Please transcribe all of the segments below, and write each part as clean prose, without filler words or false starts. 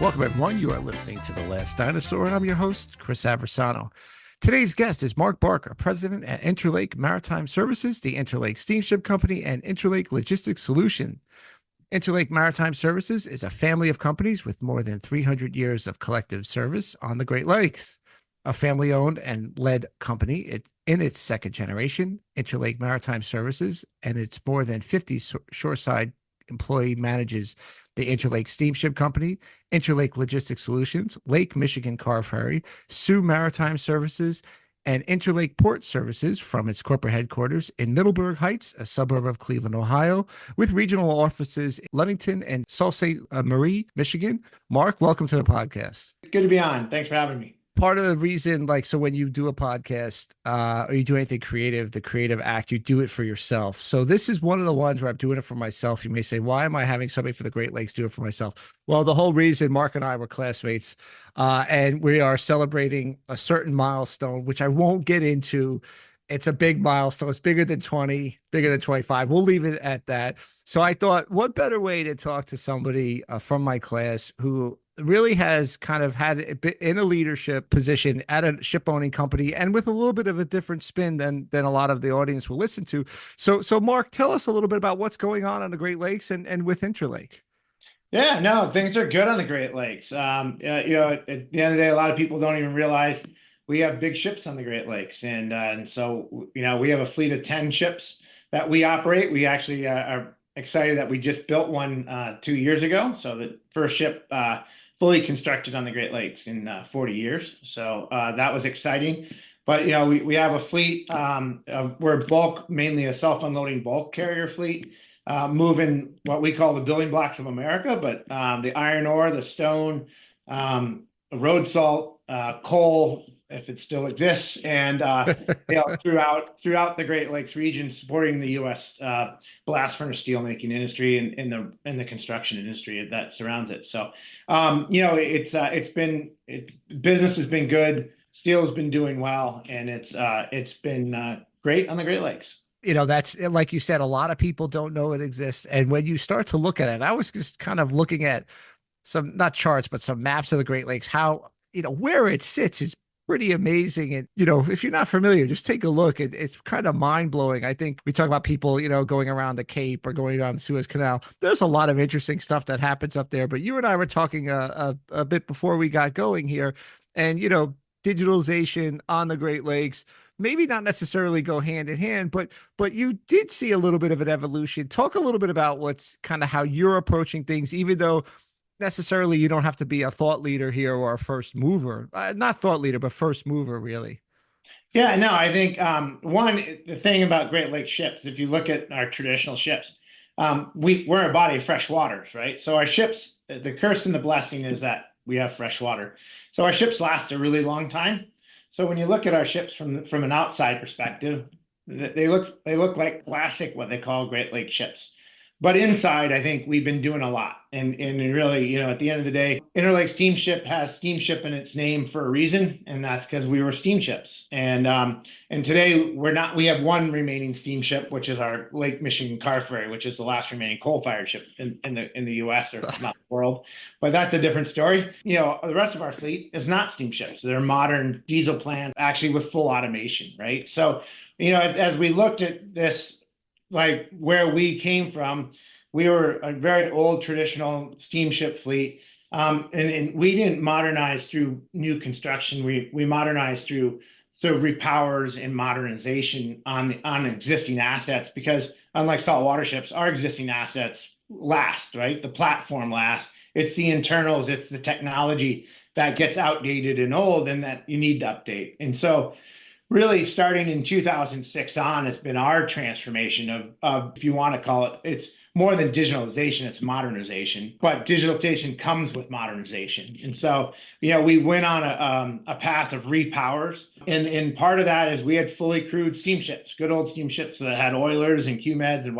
Welcome, everyone. You are listening to The Last Dinosaur, and I'm your host, Chris Aversano. Today's guest is Mark Barker, president at Interlake Maritime Services, the Interlake Steamship Company, and Interlake Logistics Solution. Interlake Maritime Services is a family of companies with more than 300 years of collective service on the Great Lakes. A family-owned and led company in its second generation, Interlake Maritime Services, and its more than 50 shoreside employee manages the Interlake Steamship Company, Interlake Logistics Solutions, Lake Michigan Car Ferry, Sioux Maritime Services, and Interlake Port Services from its corporate headquarters in Middleburg Heights, a suburb of Cleveland, Ohio, with regional offices in Ludington and Sault Ste. Marie, Michigan. Mark, welcome to the podcast. Good to be on. Thanks for having me. Part of the reason, so when you do a podcast or you do anything creative, the creative act, you do it for yourself. So this is one of the ones where I'm doing it for myself. You may say, why am I having somebody for the Great Lakes do it for myself? Well, the whole reason, Mark and I were classmates, and we are celebrating a certain milestone, which I won't get into. It's a big milestone. It's bigger than 20, bigger than 25. We'll leave it at that. So I thought, what better way to talk to somebody from my class who really has kind of had a bit in a leadership position at a ship owning company and with a little bit of a different spin than a lot of the audience will listen to. So Mark, tell us a little bit about what's going on the Great Lakes and with Interlake. Yeah, no, things are good on the Great Lakes. At the end of the day, a lot of people don't even realize we have big ships on the Great Lakes. And so, we have a fleet of 10 ships that we operate. We actually are excited that we just built one 2 years ago. So the first ship fully constructed on the Great Lakes in 40 years. So that was exciting. But, we have a fleet. We're mainly a self-unloading bulk carrier fleet, moving what we call the building blocks of America, but the iron ore, the stone, road salt, coal, if it still exists, and throughout the Great Lakes region, supporting the U.S. Blast furnace steelmaking industry and in the construction industry that surrounds it. So, business has been good, steel has been doing well, and it's been great on the Great Lakes. That's like you said, a lot of people don't know it exists, and when you start to look at it, I was just kind of looking at some not charts, but some maps of the Great Lakes. How where it sits is pretty amazing. And, if you're not familiar, just take a look. It's kind of mind blowing. I think we talk about people, going around the Cape or going down the Suez Canal. There's a lot of interesting stuff that happens up there. But you and I were talking a bit before we got going here, and, digitalization on the Great Lakes, maybe not necessarily go hand in hand, but you did see a little bit of an evolution. Talk a little bit about what's kind of how you're approaching things, even though necessarily you don't have to be a thought leader here or a first mover, not thought leader, but first mover, really. Yeah, no, I think the thing about Great Lakes ships, if you look at our traditional ships, we're a body of fresh waters, right? So our ships, the curse and the blessing is that we have fresh water. So our ships last a really long time. So when you look at our ships from an outside perspective, they look like classic, what they call Great Lakes ships. But inside, I think we've been doing a lot. And really, at the end of the day, Interlake Steamship has steamship in its name for a reason, and that's because we were steamships. And today we have one remaining steamship, which is our Lake Michigan Car Ferry, which is the last remaining coal-fired ship in the U.S. or not the world. But that's a different story. The rest of our fleet is not steamships. They're modern diesel plants, actually with full automation, right? So, as we looked at this, like where we came from, we were a very old traditional steamship fleet, and we didn't modernize through new construction. We modernized through repowers and modernization on existing assets, because unlike saltwater ships, our existing assets last, right? The platform lasts. It's the internals, it's the technology that gets outdated and old and that you need to update. And so really starting in 2006 on, it's been our transformation of, if you want to call it, it's more than digitalization, it's modernization. But digitalization comes with modernization. And so, we went on a path of repowers. And part of that is we had fully crewed steamships, good old steamships that had oilers and QMEDs and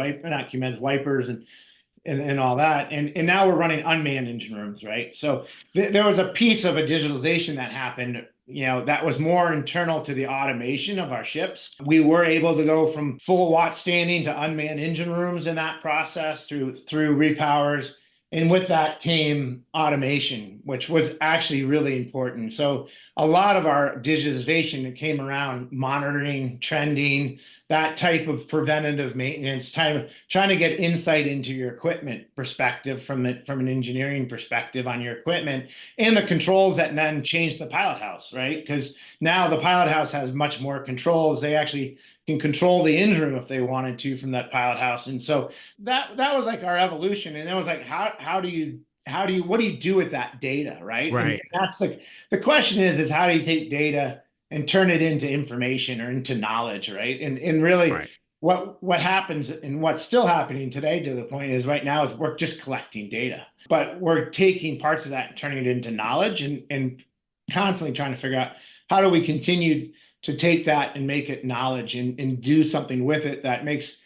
wipers and all that. And now we're running unmanned engine rooms, right? So there was a piece of a digitalization that happened, that was more internal to the automation of our ships. We were able to go from full watt standing to unmanned engine rooms in that process through repowers And with that came automation, which was actually really important. So a lot of our digitization came around monitoring, trending, that type of preventative maintenance, trying to get insight into your equipment perspective from an engineering perspective on your equipment and the controls that then change the pilot house, right? Because now the pilot house has much more controls. They actually can control the engine room if they wanted to from that pilot house. And so that was like our evolution. And it was like, what do you do with that data, right? And Right. that's the question is how do you take data and turn it into information or into knowledge, right? And really Right. what happens and what's still happening today to the point is right now is we're just collecting data, but we're taking parts of that and turning it into knowledge and constantly trying to figure out how do we continue to take that and make it knowledge and do something with it that makes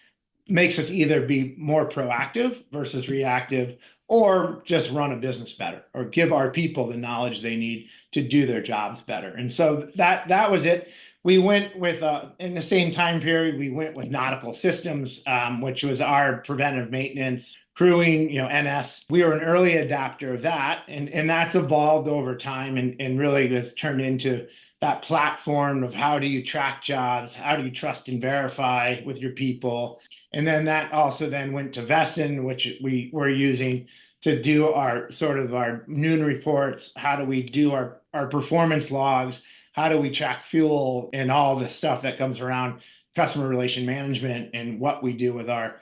us either be more proactive versus reactive or just run a business better or give our people the knowledge they need to do their jobs better. And so that was it. We went with in the same time period we went with nautical systems, which was our preventive maintenance crewing, NS. We were an early adapter of that, and that's evolved over time and really has turned into that platform of how do you track jobs, how do you trust and verify with your people. And then that also then went to Vesson, which we were using to do our sort of our noon reports. How do we do our performance logs? How do we track fuel and all the stuff that comes around customer relation management and what we do with our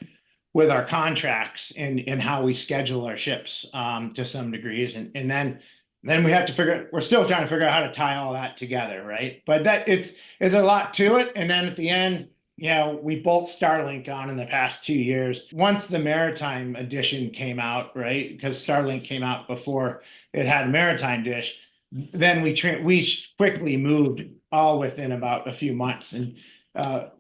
contracts and how we schedule our ships to some degrees. And then we have to we're still trying to figure out how to tie all that together, right? But that it's a lot to it. And then at the end, we bolt Starlink on in the past 2 years. Once the Maritime edition came out, right? Because Starlink came out before it had a Maritime dish. Then we quickly moved all within about a few months and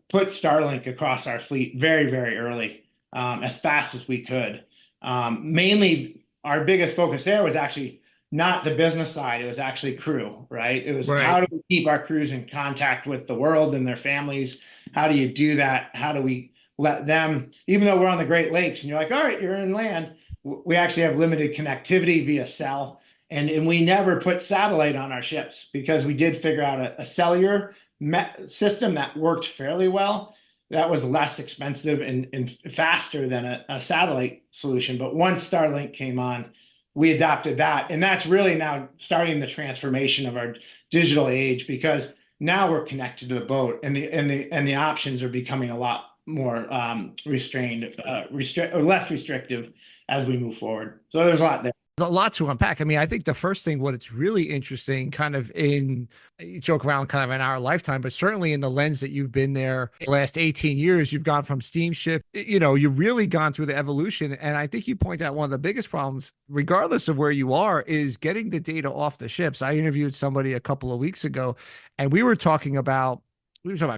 put Starlink across our fleet very, very early, as fast as we could. Mainly, our biggest focus there was actually not the business side. It was actually crew, right? It was how Right. do we keep our crews in contact with the world and their families? How do you do that? How do we let them, even though we're on the Great Lakes and you're like, all right, you're in land, we actually have limited connectivity via cell. And we never put satellite on our ships because we did figure out a cellular system that worked fairly well. That was less expensive and faster than a satellite solution. But once Starlink came on, we adopted that. And that's really now starting the transformation of our digital age because now we're connected to the boat and the options are becoming a lot more restrained, or less restrictive as we move forward. So there's a lot there. There's a lot to unpack. I mean, I think the first thing, what it's really interesting, kind of in you joke around kind of in our lifetime, but certainly in the lens that you've been there the last 18 years, you've gone from steamship, you've really gone through the evolution. And I think you point out one of the biggest problems, regardless of where you are, is getting the data off the ships. I interviewed somebody a couple of weeks ago, and we were talking about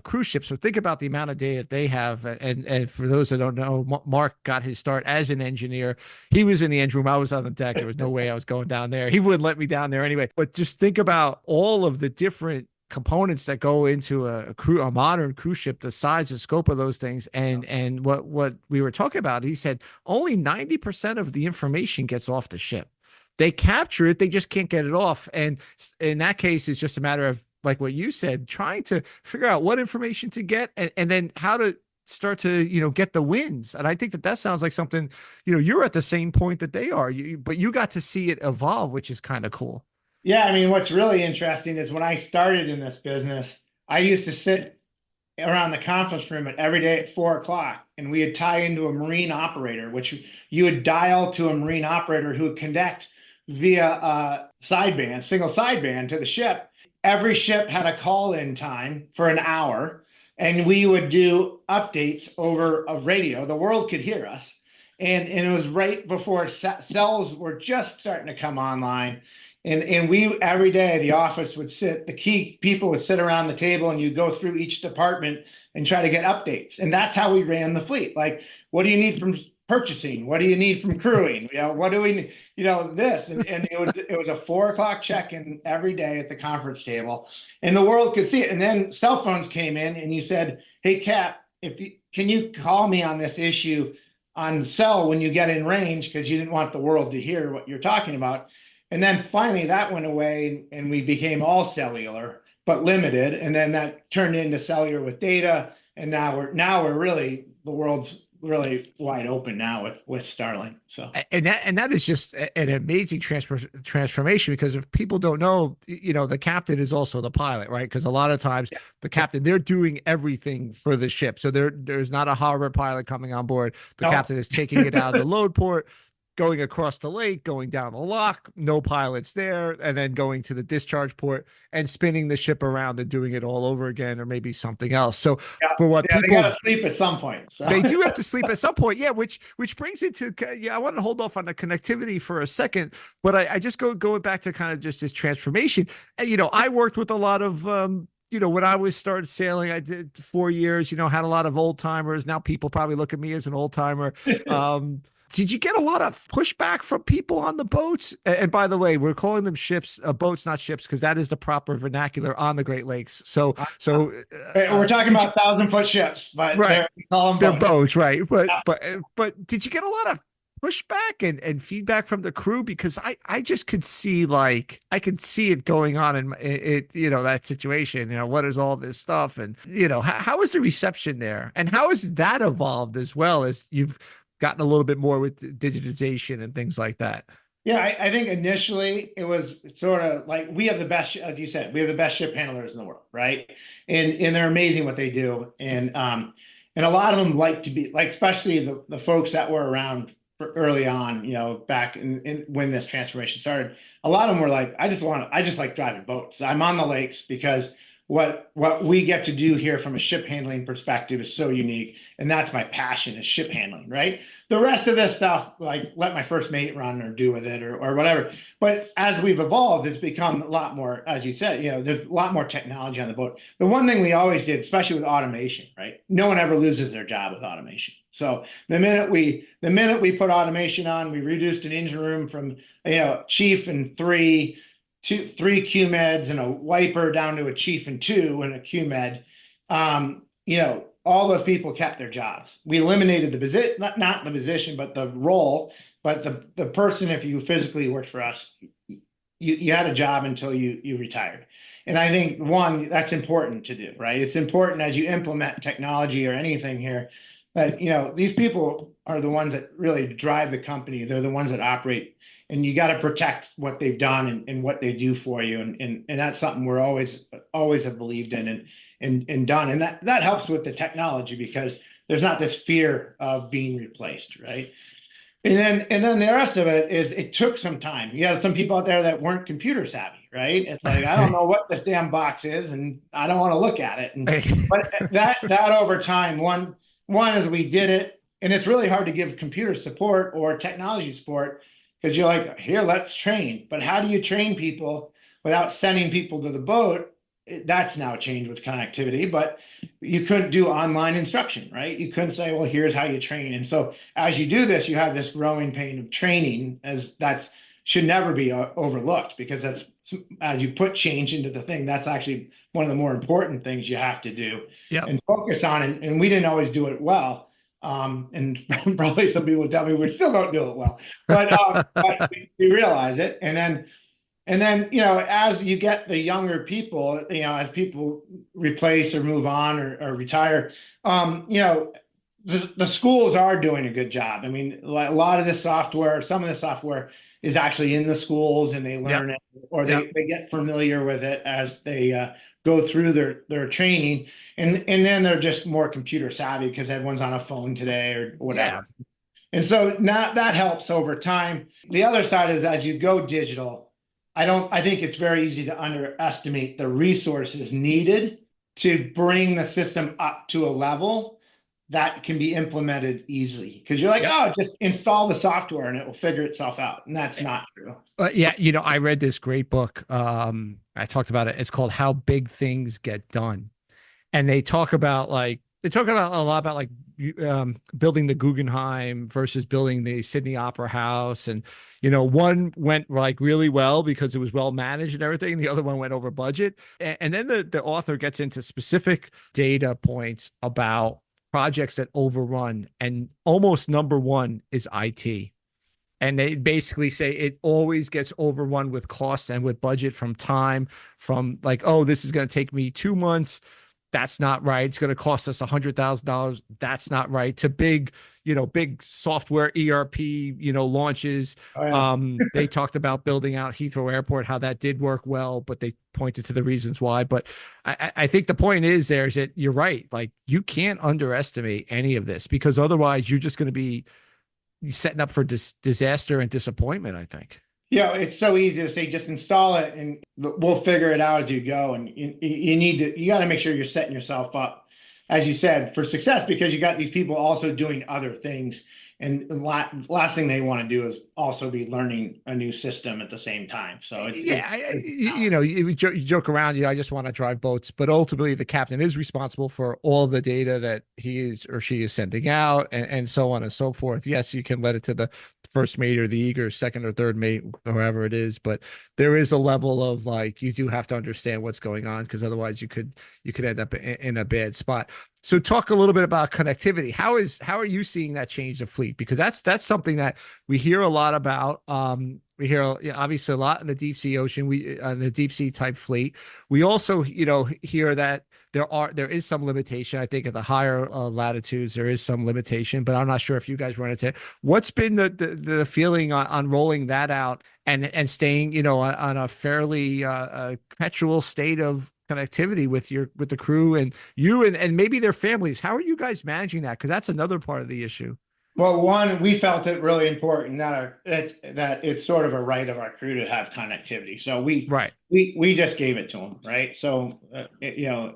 cruise ships. So think about the amount of data they have. And for those that don't know, Mark got his start as an engineer. He was in the engine room. I was on the deck. There was no way I was going down there. He wouldn't let me down there anyway. But just think about all of the different components that go into a modern cruise ship, the size and scope of those things. And what we were talking about, he said only 90% of the information gets off the ship. They capture it, they just can't get it off. And in that case, it's just a matter of, like what you said, trying to figure out what information to get and then how to start to, get the wins. And I think that sounds like something, you're at the same point that they are, but you got to see it evolve, which is kind of cool. Yeah, I mean, what's really interesting is when I started in this business, I used to sit around the conference room every day at 4 o'clock, and we would tie into a marine operator, which you would dial to a marine operator who would connect via sideband, single sideband to the ship. Every ship had a call-in time for an hour, and we would do updates over a radio. The world could hear us. And it was right before cells were just starting to come online. And we, every day, the office would sit, the key people would sit around the table and you go through each department and try to get updates. And that's how we ran the fleet. Like, what do you need from purchasing? What do you need from crewing? What do we need? This. And it was a 4 o'clock check-in every day at the conference table. And the world could see it. And then cell phones came in and you said, hey, Cap, can you call me on this issue on cell when you get in range because you didn't want the world to hear what you're talking about. And then finally that went away and we became all cellular, but limited. And then that turned into cellular with data. And now we're really the world's really wide open now with Starlink. So And that is just an amazing transformation, because if people don't know, the captain is also the pilot, right? Because a lot of times the captain, they're doing everything for the ship, so there's not a harbor pilot coming on board. The no. captain is taking it out of the load port, going across the lake, going down the lock, no pilots there, and then going to the discharge port and spinning the ship around and doing it all over again, or maybe something else. So Yeah, for what yeah, they got to people, sleep at some point. So they do have to sleep at some point. Yeah, which brings into, yeah, I want to hold off on the connectivity for a second, but I just going back to kind of just this transformation. And I worked with a lot of when I was started sailing, I did 4 years, had a lot of old timers. Now people probably look at me as an old timer. Did you get a lot of pushback from people on the boats? And by the way, we're calling them ships, boats, not ships, because that is the proper vernacular on the Great Lakes. we're talking about 1,000-foot ships, but right, we call them they're boats. boats, right? But did you get a lot of pushback and feedback from the crew? Because I just could see, like, I could see it going on in that situation. What is all this stuff? And how is the reception there, and how has that evolved as well as you've gotten a little bit more with digitization and things like that? Yeah, I think initially it was sort of like we have the best, as you said, we have the best ship handlers in the world, right? And they're amazing what they do, and a lot of them like to be like, especially the folks that were around for early on, back in when this transformation started. A lot of them were like, I just like driving boats. I'm on the lakes because what we get to do here from a ship handling perspective is so unique, and that's my passion, is ship handling, right? The rest of this stuff, like let my first mate run or do with it or whatever. But as we've evolved, it's become a lot more, as you said, there's a lot more technology on the boat. The one thing we always did, especially with automation, right? No one ever loses their job with automation. So the minute we put automation on, we reduced an engine room from chief and three QMEDs and a wiper down to a chief and two and a QMED. All those people kept their jobs. We eliminated the position, not the position, but the role. But the person, if you physically worked for us, you had a job until you retired. And I think, one, that's important to do, right? It's important as you implement technology or anything here that, these people are the ones that really drive the company. They're the ones that operate, and you got to protect what they've done and what they do for you. And that's something we're always have believed in and done. And that helps with the technology because there's not this fear of being replaced, right? And then the rest of it is, it took some time. You had some people out there that weren't computer savvy, right? It's like, I don't know what this damn box is, and I don't want to look at it. But that over time, one is we did it, and it's really hard to give computer support or technology support because you're like, here, let's train. But how do you train people without sending people to the boat? That's now changed with connectivity, but you couldn't do online instruction, right? You couldn't say, well, here's how you train. And so as you do this, you have this growing pain of training, as that should never be overlooked, because that's, as you put change into the thing, that's actually one of the more important things you have to do and focus on. And we didn't always do it well. And probably some people would tell me we still don't do it well, but we realize it. And then, as you get the younger people, as people replace or move on or retire, the schools are doing a good job. I mean, a lot of this software, some of the software is actually in the schools, and they learn it, or they get familiar with it as they go through their training. And then they're just more computer savvy because everyone's on a phone today or whatever. Yeah. And so now that helps over time. The other side is, as you go digital, I think it's very easy to underestimate the resources needed to bring the system up to a level that can be implemented easily. Because you're like, oh, just install the software and it will figure itself out. And that's not true. Yeah. I read this great book. I talked about it. It's called How Big Things Get Done. And they talk about a lot about like building the Guggenheim versus building the Sydney Opera House. And, one went like really well because it was well managed and everything. The other one went over budget. And then the author gets into specific data points about projects that overrun, and almost number one is IT. And they basically say it always gets overrun with cost and with budget, from time, from like, oh, this is going to take me 2 months. That's not right. It's going to cost us $100,000. That's not right. To big, big software ERP, launches. Oh yeah. They talked about building out Heathrow Airport, how that did work well, but they pointed to the reasons why. But I think the point is that you're right. Like, you can't underestimate any of this, because otherwise you're just going to be setting up for disaster and disappointment, I think. It's so easy to say just install it and we'll figure it out as you go. And you got to make sure you're setting yourself up, as you said, for success, because you got these people also doing other things. And the last thing they want to do is also be learning a new system at the same time. So you joke around, I just want to drive boats, but ultimately the captain is responsible for all the data that he is or she is sending out, and so on and so forth. Yes, you can let it to the first mate or the eager second or third mate, whoever it is, but there is a level of, like, you do have to understand what's going on, because otherwise you could end up in a bad spot. So talk a little bit about connectivity. How are you seeing that change the fleet? Because that's something that we hear a lot about. We hear obviously a lot in the deep sea ocean. We the deep sea type fleet. We also hear that there is some limitation. I think at the higher latitudes there is some limitation, but I'm not sure if you guys run into it. What's been the feeling on rolling that out and staying on a fairly perpetual state of connectivity with the crew and you and maybe their families? How are you guys managing that? Because that's another part of the issue. Well, one, we felt it really important that it's sort of a right of our crew to have connectivity. So we Right. we just gave it to them, right? So you're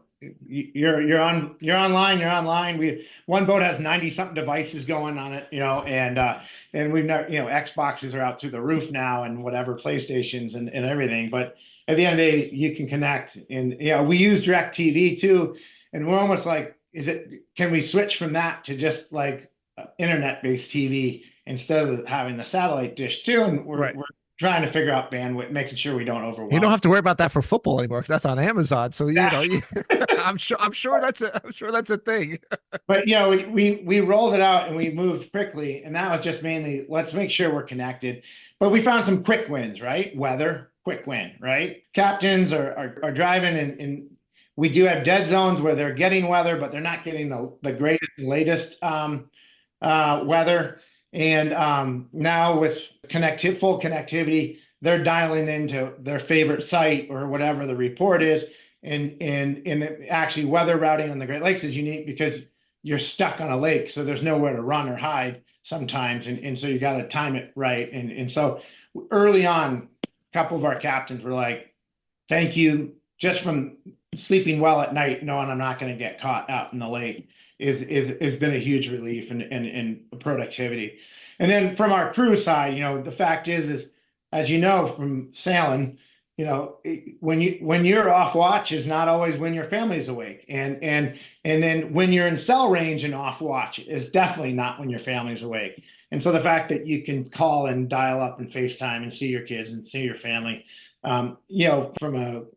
online, you're online. One boat has 90 something devices going on it, and we've never, Xboxes are out through the roof now, and whatever, PlayStations and everything. But at the end of the day, you can connect, and we use Direct TV too, and we're almost like, can we switch from that to just like internet-based TV instead of having the satellite dish too? And Right. we're trying to figure out bandwidth, making sure we don't You don't overwhelm. have to worry about that for football anymore, because that's on Amazon. So Yeah. I'm sure that's a thing. But we rolled it out and we moved quickly, and that was just mainly, let's make sure we're connected. But we found some quick wins, right? Weather, quick win, right? Captains are driving, and we do have dead zones where they're getting weather, but they're not getting the greatest, latest weather. And now with full connectivity, they're dialing into their favorite site or whatever the report is. And actually, weather routing on the Great Lakes is unique because you're stuck on a lake, so there's nowhere to run or hide sometimes, and so you got to time it right. And so early on, a couple of our captains were like, "Thank you," just from sleeping well at night, knowing I'm not going to get caught out in the lake is been a huge relief and productivity. And then from our crew side, the fact is as you know from sailing, when you're off watch is not always when your family's awake, and then when you're in cell range and off watch is definitely not when your family's awake. And so the fact that you can call and dial up and FaceTime and see your kids and see your family, from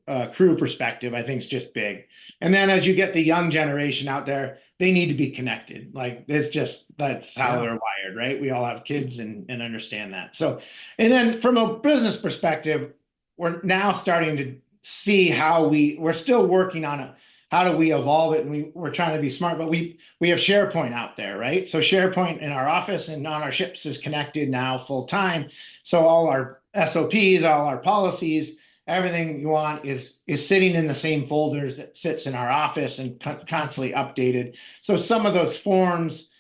a crew perspective, I think is just big. And then as you get the young generation out there, they need to be connected. Like that's how Yeah. they're wired, right? We all have kids and understand that. So, and then from a business perspective, we're now starting to see how we're still working on how do we evolve it, and we're trying to be smart, but we have SharePoint out there, right? So SharePoint in our office and on our ships is connected now full time. So all our SOPs, all our policies, everything you want is sitting in the same folders that sits in our office and constantly updated. So some of those forms,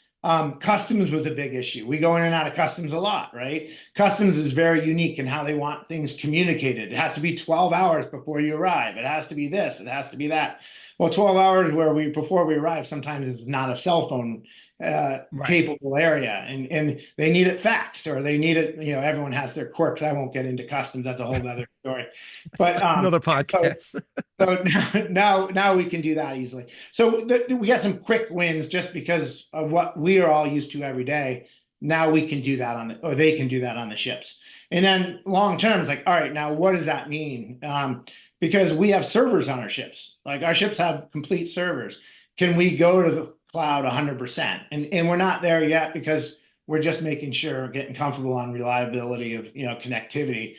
customs was a big issue. We go in and out of customs a lot, right? Customs is very unique in how they want things communicated. It has to be 12 hours before you arrive. It has to be this. It has to be that. Well, 12 hours before we arrive sometimes is not a cell phone Right. capable area, and they need it faxed, or they need it. Everyone has their quirks. I won't get into customs. That's a whole other story. But Another so podcast. so now we can do that easily. So we got some quick wins just because of what we are all used to every day. Now we can do that or they can do that on the ships. And then long term, it's like, all right, now what does that mean? Because we have servers on our ships. Like our ships have complete servers. Can we go to cloud 100%. And we're not there yet because we're just making sure we're getting comfortable on reliability of, connectivity.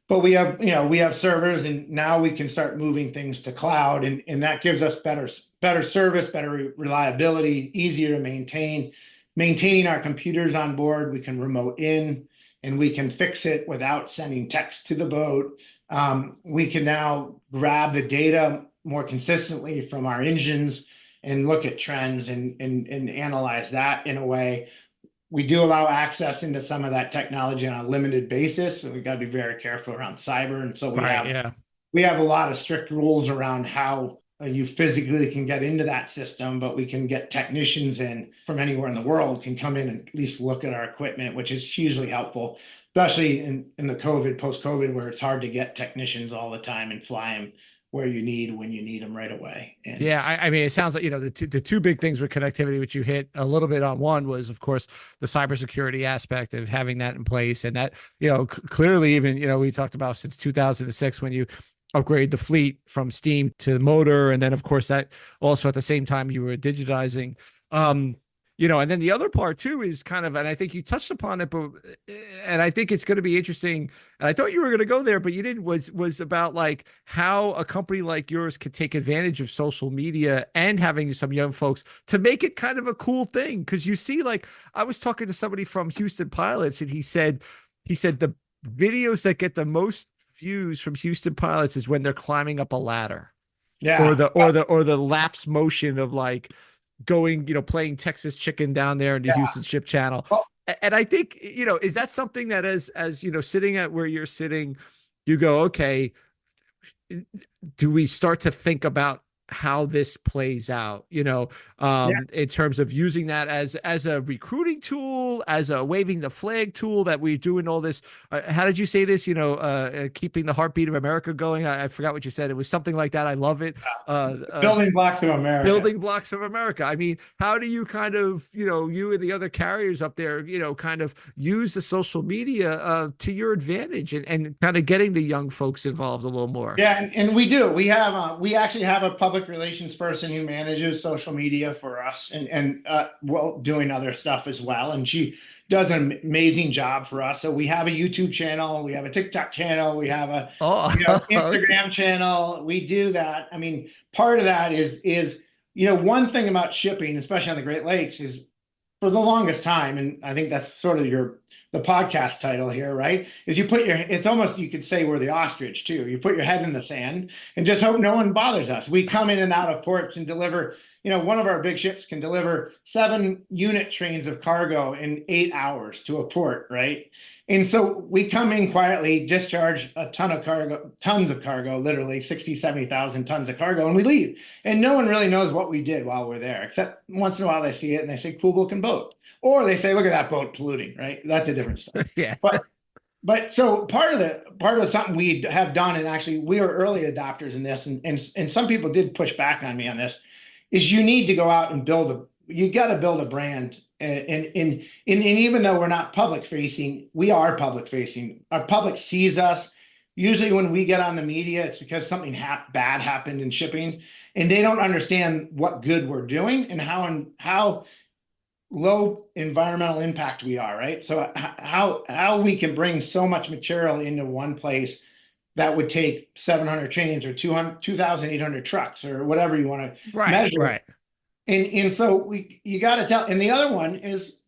But we have servers, and now we can start moving things to cloud, and that gives us better service, better reliability, easier to maintain. Maintaining our computers on board, we can remote in, and we can fix it without sending text to the boat. We can now grab the data more consistently from our engines and look at trends and analyze that in a way. We do allow access into some of that technology on a limited basis. So we got to be very careful around cyber. And so Right. Yeah. we have a lot of strict rules around how you physically can get into that system, but we can get technicians in from anywhere in the world can come in and at least look at our equipment, which is hugely helpful, especially in the post-COVID, where it's hard to get technicians all the time and fly them where you need when you need them right away. And Yeah, I mean, it sounds like the two big things with connectivity, which you hit a little bit on. One was, of course, the cybersecurity aspect of having that in place, and that clearly, even we talked about since 2006 when you upgrade the fleet from steam to motor, and then of course that also at the same time you were digitizing. And then the other part too is kind of, and I think you touched upon it, but and I think it's going to be interesting. And I thought you were going to go there, but you didn't. Was about like how a company like yours could take advantage of social media and having some young folks to make it kind of a cool thing. Because you see, like I was talking to somebody from Houston Pilots, and he said the videos that get the most views from Houston Pilots is when they're climbing up a ladder, or yeah, the lapse motion of like going, playing Texas Chicken down there in the yeah. Houston Ship Channel. Well, And I think, is that something that as sitting at where you're sitting, you go, okay, do we start to think about how this plays out, yeah. in terms of using that as a recruiting tool, as a waving the flag tool that we're doing all this. How did you say this? Keeping the heartbeat of America going. I forgot what you said. It was something like that. I love it. Building blocks of America. Building blocks of America. I mean, how do you kind of, you and the other carriers up there, kind of use the social media to your advantage and kind of getting the young folks involved a little more? Yeah, and we do. We actually have a public relations person who manages social media for us, and well, doing other stuff as well. And she does an amazing job for us. So we have a YouTube channel, we have a TikTok channel, we have a Oh, okay. Instagram channel. We do that. I mean, part of that is one thing about shipping, especially on the Great Lakes, is for the longest time, and I think that's sort of the podcast title here, right? Is it's almost, you could say we're the ostrich too. You put your head in the sand and just hope no one bothers us. We come in and out of ports and deliver, one of our big ships can deliver 7 unit trains of cargo in 8 hours to a port, right? And so we come in quietly, discharge a tons of cargo, literally 60, 70,000 tons of cargo, and we leave. And no one really knows what we did while we're there, except once in a while they see it and they say, cool looking boat. Or they say, look at that boat polluting, right? That's a different story. Yeah. But so part of something we have done, and actually we are early adopters in this, and some people did push back on me on this, is you need to go out and you got to build a brand. And even though we're not public facing, we are public facing. Our public sees us. Usually when we get on the media, it's because something bad happened in shipping, and they don't understand what good we're doing and how low environmental impact we are, right? So how we can bring so much material into one place that would take 700 trains or 2,800 trucks or whatever you want to Right. measure. Right. And so you got to tell. And the other one is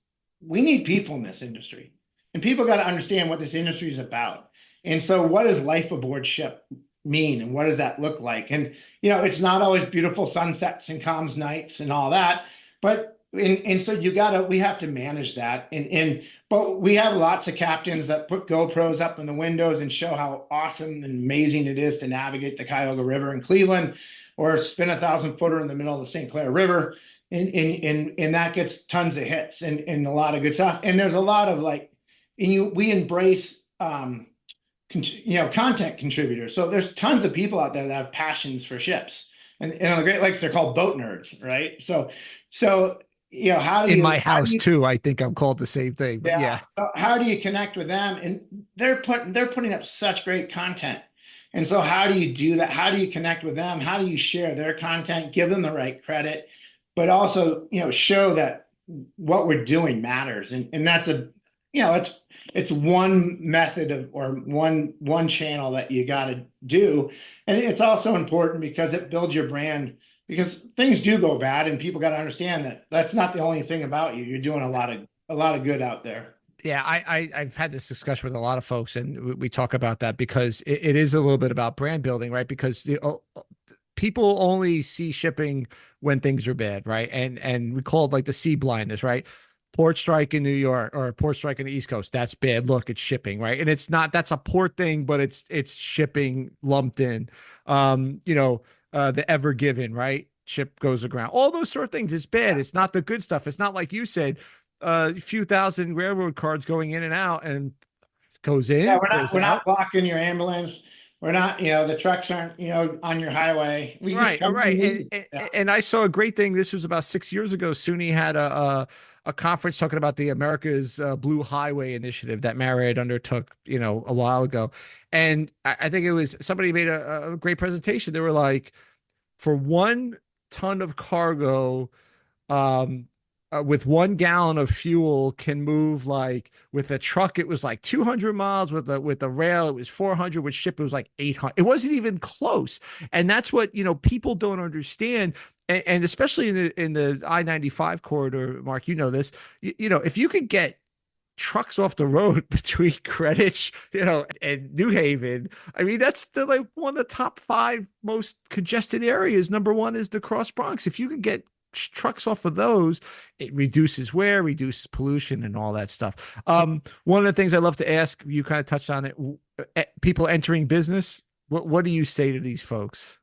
we need people in this industry, and people got to understand what this industry is about. And so what does life aboard ship mean, and what does that look like? And it's not always beautiful sunsets and comms nights and all that, but and so we have to manage that. But we have lots of captains that put GoPros up in the windows and show how awesome and amazing it is to navigate the Cuyahoga River in Cleveland, or spin 1,000-footer in the middle of the St. Clair River. And that gets tons of hits and a lot of good stuff. And there's a lot of we embrace, content contributors. So there's tons of people out there that have passions for ships. And on the Great Lakes, they're called boat nerds, right? So how do In you, my house too, I think I'm called the same thing, but yeah. yeah. So how do you connect with them? And they're putting up such great content. And so how do you do that? How do you connect with them? How do you share their content, give them the right credit, but also, show that what we're doing matters. And that's it's one method of, or one channel that you got to do. And it's also important because it builds your brand, because things do go bad and people got to understand that that's not the only thing about you. You're doing a lot of good out there. Yeah, I've had this discussion with a lot of folks, and we talk about that because it is a little bit about brand building, right? Because people only see shipping when things are bad, right? And we call it like the sea blindness, right? Port strike in New York or port strike on the East Coast. That's bad. Look, it's shipping, right? And it's not, that's a port thing, but it's shipping lumped in. The Ever Given, right? Ship goes aground. All those sort of things. It's bad. It's not the good stuff. It's not like you said, a few thousand railroad cards going in and out, and goes Yeah, in, we're not goes we're out. not blocking your ambulance. We're not, the trucks aren't, on your highway. We just Right, come and right, leave. Yeah. and I saw a great thing. This was about 6 years ago. SUNY had a conference talking about the America's Blue Highway initiative that Marriott undertook, a while ago, and I think it was somebody made a great presentation. They were like, for 1 ton of cargo, um, with 1 gallon of fuel can move, like with a truck it was like 200 miles, with a rail it was 400, with ship it was like 800. It wasn't even close. And that's what people don't understand. And especially in the I-95 corridor, Mark, this. If you could get trucks off the road between Greenwich, and New Haven. I mean, that's still like one of the top 5 most congested areas. Number one is the Cross Bronx. If you can get trucks off of those, it reduces pollution and all that stuff. One of the things I love to ask, you kind of touched on it, people entering business. What do you say to these folks?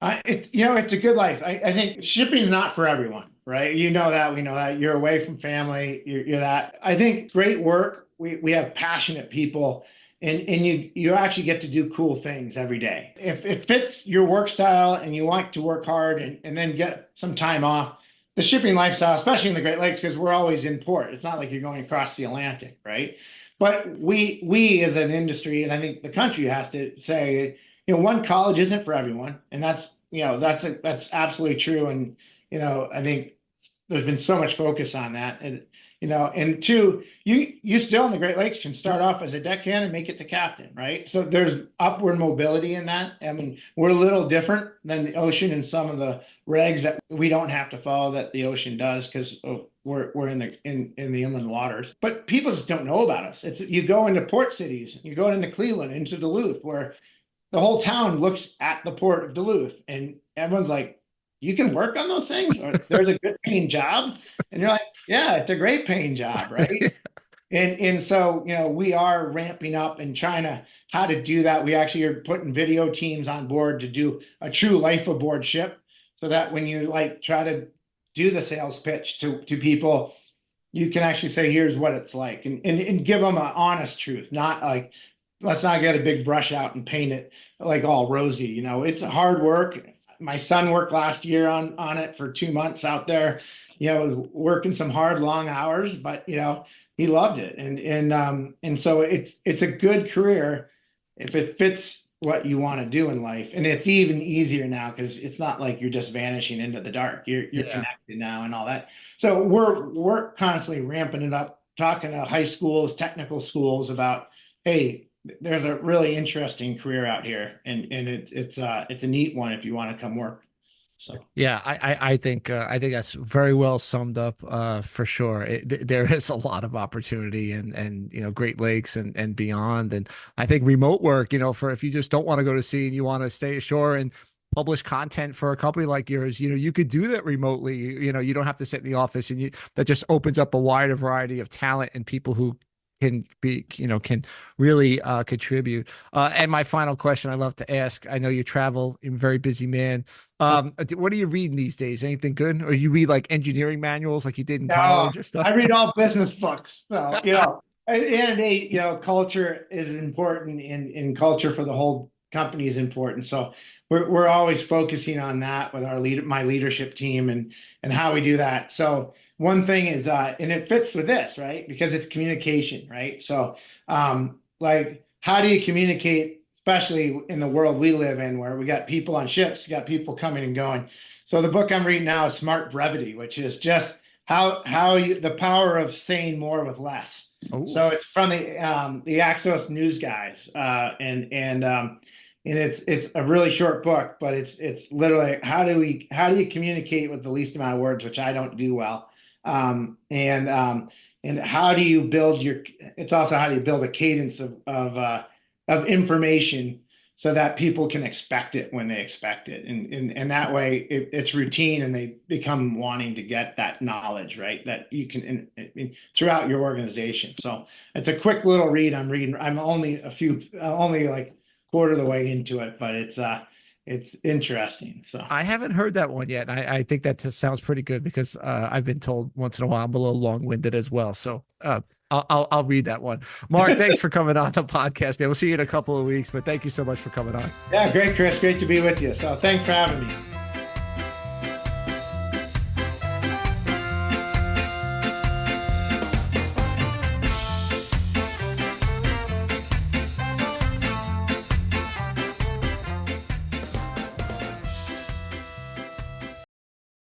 It's a good life. I think shipping is not for everyone, right? You know that, we know that. You're away from family. You're that. I think great work. We have passionate people, and you actually get to do cool things every day. If it fits your work style and you want to work hard and then get some time off, the shipping lifestyle, especially in the Great Lakes, because we're always in port. It's not like you're going across the Atlantic, right? But we as an industry, and I think the country has to say, one, college isn't for everyone, and that's absolutely true. And I think there's been so much focus on that, and two, you still in the Great Lakes can start off as a deckhand and make it to captain, right? So there's upward mobility in that. I mean, we're a little different than the ocean in some of the regs that we don't have to follow that the ocean does, because we're in the inland waters. But people just don't know about us. It's, you go into port cities, you go into Cleveland, into Duluth, where the whole town looks at the port of Duluth, and everyone's like, you can work on those things, or there's a good paying job. And you're like, yeah, it's a great paying job, right? And so, we are ramping up in China how to do that. We actually are putting video teams on board to do a true life aboard ship, so that when you like try to do the sales pitch to people, you can actually say, here's what it's like, and give them an honest truth, not like, let's not get a big brush out and paint it like all rosy. It's hard work. My son worked last year on it for 2 months out there, working some hard, long hours, but he loved it. And so it's a good career if it fits what you want to do in life. And it's even easier now because it's not like you're just vanishing into the dark. You're Yeah. connected now and all that. So we're constantly ramping it up, talking to high schools, technical schools about, hey, there's a really interesting career out here, and it's a neat one if you want to come work. So Yeah, I think that's very well summed up, for sure. There is a lot of opportunity, and Great Lakes and beyond. And I think remote work, for if you just don't want to go to sea and you want to stay ashore and publish content for a company like yours, you could do that remotely. You don't have to sit in the office, and that just opens up a wider variety of talent and people who can really contribute. And my final question I love to ask, I know you travel, you're a very busy man. What are you reading these days? Anything good? Or you read like engineering manuals like you did in no, college or I stuff? read all business books. So at the end of the day, culture is important, and culture for the whole company is important. So we're always focusing on that with my leadership team, and how we do that. So one thing is, and it fits with this, right? Because it's communication, right? So like, how do you communicate, especially in the world we live in, where we got people on ships, you got people coming and going. So the book I'm reading now is Smart Brevity, which is just the power of saying more with less. Oh, So it's from the Axios News guys, and it's a really short book, but it's literally how do you communicate with the least amount of words, which I don't do well, and how do you build your it's also how do you build a cadence of information so that people can expect it when they expect it. And that way it's routine and they become wanting to get that knowledge, right? That you can throughout your organization. So it's a quick little read. I'm only like quarter of the way into it, but it's interesting. So I haven't heard that one yet. I think that just sounds pretty good because I've been told once in a while I'm a little long-winded as well. So I'll read that one. Mark, thanks for coming on the podcast, man. We'll see you in a couple of weeks, but thank you so much for coming on. yeah, great, Chris. Great to be with you. So thanks for having me.